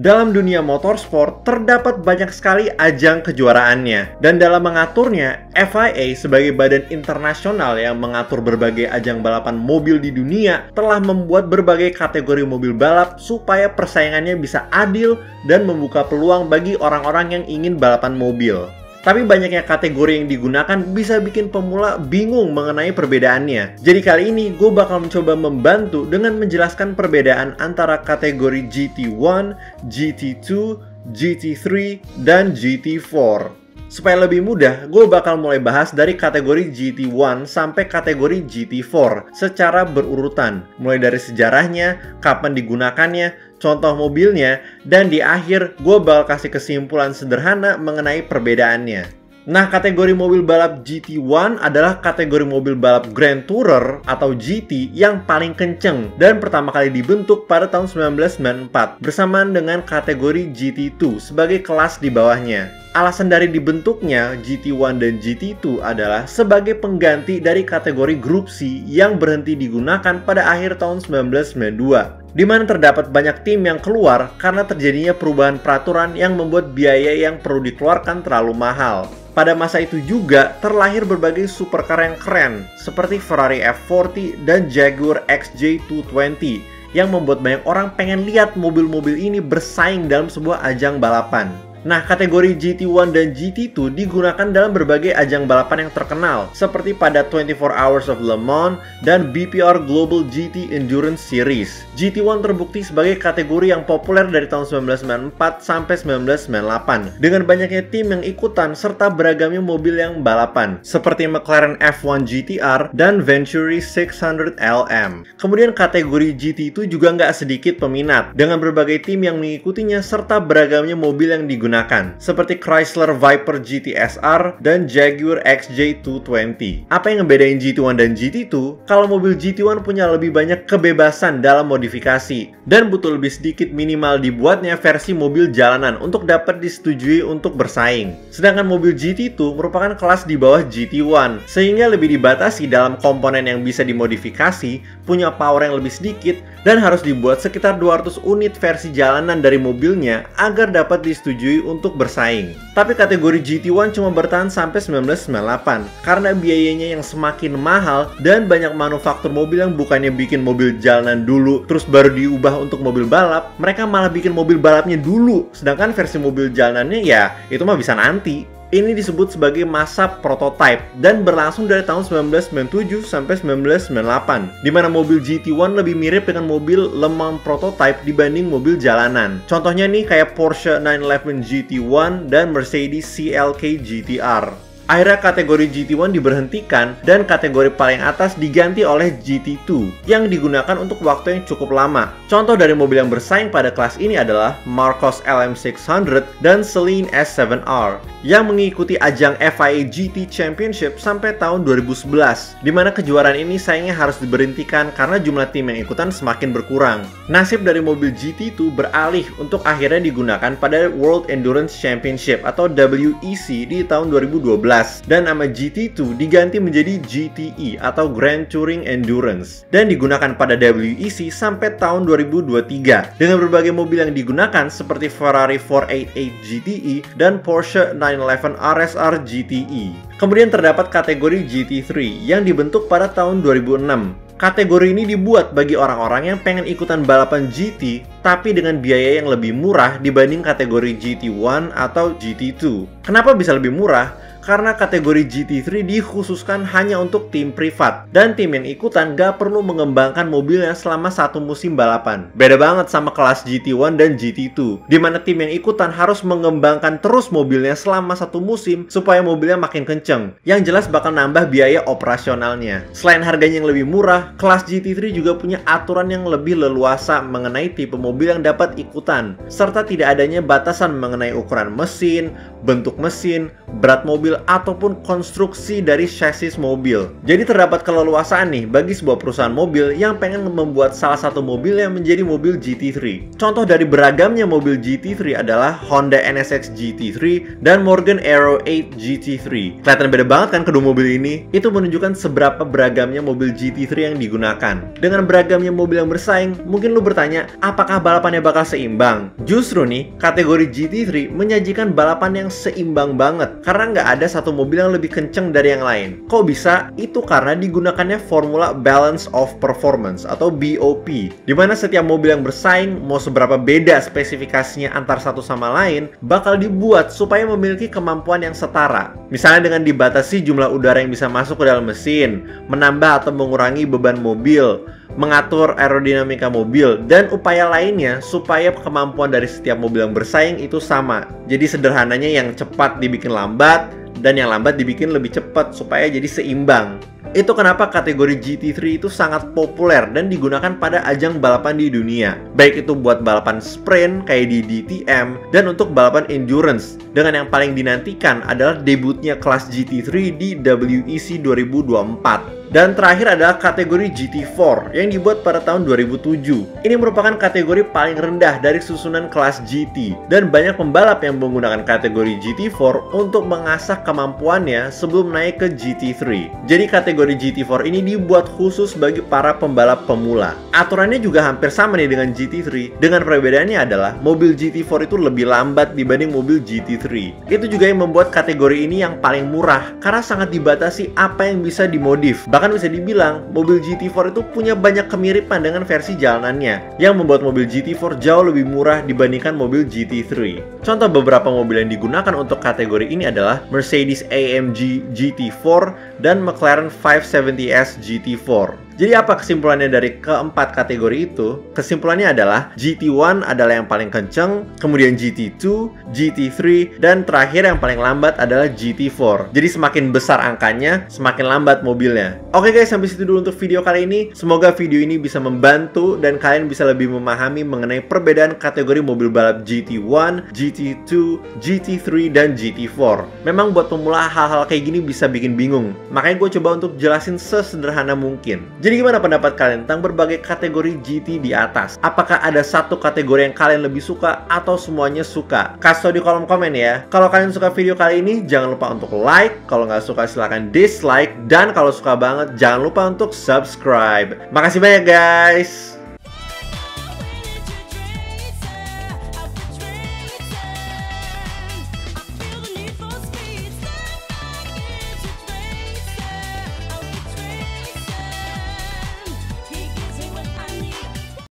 Dalam dunia motorsport, terdapat banyak sekali ajang kejuaraannya. Dan dalam mengaturnya, FIA sebagai badan internasional yang mengatur berbagai ajang balapan mobil di dunia telah membuat berbagai kategori mobil balap supaya persaingannya bisa adil dan membuka peluang bagi orang-orang yang ingin balapan mobil. Tapi banyaknya kategori yang digunakan bisa bikin pemula bingung mengenai perbedaannya. Jadi kali ini gue bakal mencoba membantu dengan menjelaskan perbedaan antara kategori GT1, GT2, GT3, dan GT4. Supaya lebih mudah, gue bakal mulai bahas dari kategori GT1 sampai kategori GT4 secara berurutan. Mulai dari sejarahnya, kapan digunakannya, contoh mobilnya, dan di akhir gue bakal kasih kesimpulan sederhana mengenai perbedaannya. Nah, kategori mobil balap GT1 adalah kategori mobil balap Grand Tourer atau GT yang paling kenceng dan pertama kali dibentuk pada tahun 1994 bersamaan dengan kategori GT2 sebagai kelas di bawahnya. Alasan dari dibentuknya GT1 dan GT2 adalah sebagai pengganti dari kategori Group C yang berhenti digunakan pada akhir tahun 1992. Di mana terdapat banyak tim yang keluar karena terjadinya perubahan peraturan yang membuat biaya yang perlu dikeluarkan terlalu mahal. Pada masa itu juga terlahir berbagai supercar yang keren seperti Ferrari F40 dan Jaguar XJ220 yang membuat banyak orang pengen lihat mobil-mobil ini bersaing dalam sebuah ajang balapan. Nah, kategori GT1 dan GT2 digunakan dalam berbagai ajang balapan yang terkenal seperti pada 24 Hours of Le Mans dan BPR Global GT Endurance Series. GT1 terbukti sebagai kategori yang populer dari tahun 1994 sampai 1998 dengan banyaknya tim yang ikutan serta beragamnya mobil yang balapan seperti McLaren F1 GTR dan Venturi 600 LM. Kemudian kategori GT2 juga nggak sedikit peminat dengan berbagai tim yang mengikutinya serta beragamnya mobil yang digunakan seperti Chrysler Viper GT SR dan Jaguar XJ220. Apa yang ngebedain GT1 dan GT2? Kalau mobil GT1 punya lebih banyak kebebasan dalam modifikasi dan butuh lebih sedikit minimal dibuatnya versi mobil jalanan untuk dapat disetujui untuk bersaing. Sedangkan mobil GT2 merupakan kelas di bawah GT1 sehingga lebih dibatasi dalam komponen yang bisa dimodifikasi, punya power yang lebih sedikit, dan harus dibuat sekitar 200 unit versi jalanan dari mobilnya agar dapat disetujui untuk bersaing. Tapi kategori GT1 cuma bertahan sampai 1998 karena biayanya yang semakin mahal dan banyak manufaktur mobil yang bukannya bikin mobil jalanan dulu terus baru diubah untuk mobil balap, mereka malah bikin mobil balapnya dulu, sedangkan versi mobil jalanannya ya itu mah bisa nanti. Ini disebut sebagai masa prototype dan berlangsung dari tahun 1997 sampai 1998, di mana mobil GT1 lebih mirip dengan mobil Le Mans prototype dibanding mobil jalanan. Contohnya nih kayak Porsche 911 GT1 dan Mercedes CLK GTR. Akhirnya kategori GT1 diberhentikan dan kategori paling atas diganti oleh GT2 yang digunakan untuk waktu yang cukup lama. Contoh dari mobil yang bersaing pada kelas ini adalah Marcos LM600 dan Celine S7R yang mengikuti ajang FIA GT Championship sampai tahun 2011, di mana kejuaraan ini sayangnya harus diberhentikan karena jumlah tim yang ikutan semakin berkurang. Nasib dari mobil GT2 beralih untuk akhirnya digunakan pada World Endurance Championship atau WEC di tahun 2012. Dan nama GT2 diganti menjadi GTE atau Grand Touring Endurance dan digunakan pada WEC sampai tahun 2023 dengan berbagai mobil yang digunakan seperti Ferrari 488 GTE dan Porsche 911 RSR GTE. Kemudian terdapat kategori GT3 yang dibentuk pada tahun 2006. Kategori ini dibuat bagi orang-orang yang pengen ikutan balapan GT tapi dengan biaya yang lebih murah dibanding kategori GT1 atau GT2. Kenapa bisa lebih murah? Karena kategori GT3 dikhususkan hanya untuk tim privat dan tim yang ikutan gak perlu mengembangkan mobilnya selama satu musim balapan. Beda banget sama kelas GT1 dan GT2 di mana tim yang ikutan harus mengembangkan terus mobilnya selama satu musim supaya mobilnya makin kenceng, yang jelas bakal nambah biaya operasionalnya. Selain harganya yang lebih murah, kelas GT3 juga punya aturan yang lebih leluasa mengenai tipe mobil yang dapat ikutan serta tidak adanya batasan mengenai ukuran mesin, bentuk mesin, berat mobil, mobil ataupun konstruksi dari chassis mobil. Jadi terdapat keleluasaan nih bagi sebuah perusahaan mobil yang pengen membuat salah satu mobil yang menjadi mobil GT3. Contoh dari beragamnya mobil GT3 adalah Honda NSX GT3 dan Morgan Aero 8 GT3. Kelihatan beda banget kan kedua mobil ini? Itu menunjukkan seberapa beragamnya mobil GT3 yang digunakan. Dengan beragamnya mobil yang bersaing, mungkin lu bertanya, apakah balapannya bakal seimbang? Justru nih, kategori GT3 menyajikan balapan yang seimbang banget karena nggak ada satu mobil yang lebih kenceng dari yang lain. Kok bisa? Itu karena digunakannya formula Balance of Performance atau BOP, di mana setiap mobil yang bersaing, mau seberapa beda spesifikasinya antar satu sama lain, bakal dibuat supaya memiliki kemampuan yang setara. Misalnya dengan dibatasi jumlah udara yang bisa masuk ke dalam mesin, menambah atau mengurangi beban mobil, mengatur aerodinamika mobil, dan upaya lainnya supaya kemampuan dari setiap mobil yang bersaing itu sama. Jadi sederhananya yang cepat dibikin lambat, dan yang lambat dibikin lebih cepat supaya jadi seimbang. Itu kenapa kategori GT3 itu sangat populer dan digunakan pada ajang balapan di dunia. Baik itu buat balapan sprint kayak di DTM dan untuk balapan endurance. Dengan yang paling dinantikan adalah debutnya kelas GT3 di WEC 2024. Dan terakhir adalah kategori GT4 yang dibuat pada tahun 2007. Ini merupakan kategori paling rendah dari susunan kelas GT. Dan banyak pembalap yang menggunakan kategori GT4 untuk mengasah kemampuannya sebelum naik ke GT3. Jadi kategori GT4 ini dibuat khusus bagi para pembalap pemula. Aturannya juga hampir sama nih dengan GT3. Dengan perbedaannya adalah mobil GT4 itu lebih lambat dibanding mobil GT3. Itu juga yang membuat kategori ini yang paling murah karena sangat dibatasi apa yang bisa dimodif. Bahkan bisa dibilang, mobil GT4 itu punya banyak kemiripan dengan versi jalanannya, yang membuat mobil GT4 jauh lebih murah dibandingkan mobil GT3. Contoh beberapa mobil yang digunakan untuk kategori ini adalah Mercedes-AMG GT4 dan McLaren 570S GT4. Jadi apa kesimpulannya dari keempat kategori itu? Kesimpulannya adalah GT1 adalah yang paling kenceng, kemudian GT2, GT3, dan terakhir yang paling lambat adalah GT4. Jadi semakin besar angkanya, semakin lambat mobilnya. Oke guys, sampai situ dulu untuk video kali ini. Semoga video ini bisa membantu dan kalian bisa lebih memahami mengenai perbedaan kategori mobil balap GT1, GT2, GT3, dan GT4. Memang buat pemula hal-hal kayak gini bisa bikin bingung. Makanya gue coba untuk jelasin sesederhana mungkin. Jadi gimana pendapat kalian tentang berbagai kategori GT di atas? Apakah ada satu kategori yang kalian lebih suka atau semuanya suka? Kasih tau di kolom komen ya. Kalau kalian suka video kali ini, jangan lupa untuk like. Kalau nggak suka silahkan dislike. Dan kalau suka banget, jangan lupa untuk subscribe. Makasih banyak guys.